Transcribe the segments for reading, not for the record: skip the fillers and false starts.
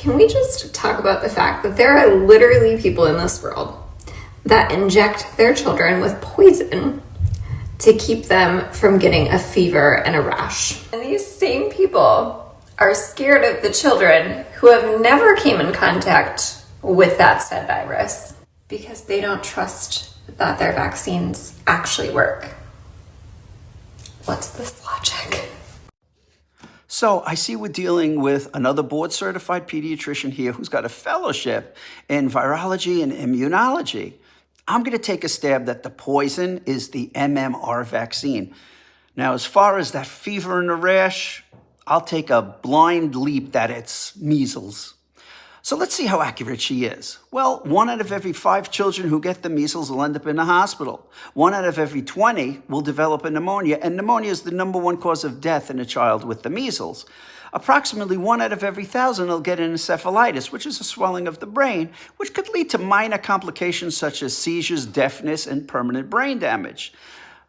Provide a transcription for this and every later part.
can we just talk about the fact that there are literally people in this world that inject their children with poison to keep them from getting a fever and a rash? And these same people are scared of the children who have never came in contact with that said virus because they don't trust that their vaccines actually work. What's this logic? So I see we're dealing with another board-certified pediatrician here who's got a fellowship in virology and immunology. I'm going to take a stab that the poison is the MMR vaccine. Now, as far as that fever and the rash, I'll take a blind leap that it's measles. So let's see how accurate she is. Well, 1 out of every 5 children who get the measles will end up in the hospital. 1 out of every 20 will develop a pneumonia, and pneumonia is the #1 cause of death in a child with the measles. Approximately 1 out of every 1,000 will get an encephalitis, which is a swelling of the brain, which could lead to minor complications such as seizures, deafness, and permanent brain damage.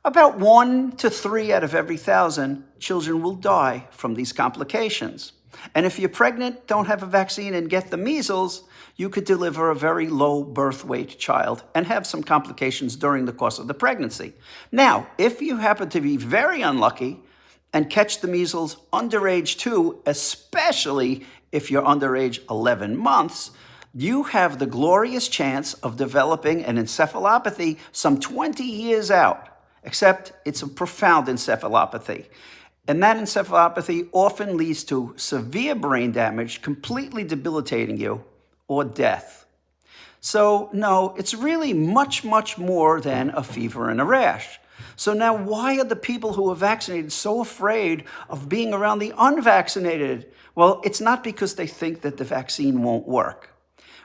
About 1 to 3 out of every 1,000 children will die from these complications. And if you're pregnant, don't have a vaccine, and get the measles, you could deliver a very low birth weight child and have some complications during the course of the pregnancy. Now, if you happen to be very unlucky and catch the measles under age 2, especially if you're under age 11 months, you have the glorious chance of developing an encephalopathy some 20 years out, except it's a profound encephalopathy. And that encephalopathy often leads to severe brain damage, completely debilitating you, or death. So no, it's really much, much more than a fever and a rash. So now why are the people who are vaccinated so afraid of being around the unvaccinated? Well, it's not because they think that the vaccine won't work.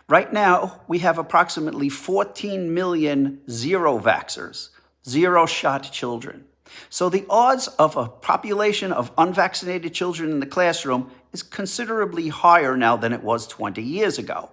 Right now, we have approximately 14 million zero-vaxxers, zero-shot children. So the odds of a population of unvaccinated children in the classroom is considerably higher now than it was 20 years ago.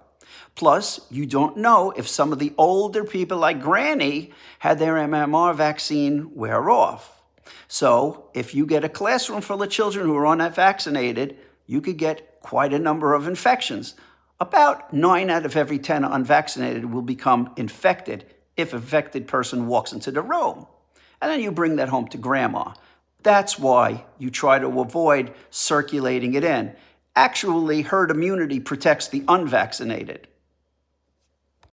Plus, you don't know if some of the older people like Granny had their MMR vaccine wear off. So if you get a classroom full of children who are unvaccinated, you could get quite a number of infections. About 9 out of every 10 unvaccinated will become infected if an infected person walks into the room. And then you bring that home to grandma. That's why you try to avoid circulating it in. Actually, herd immunity protects the unvaccinated.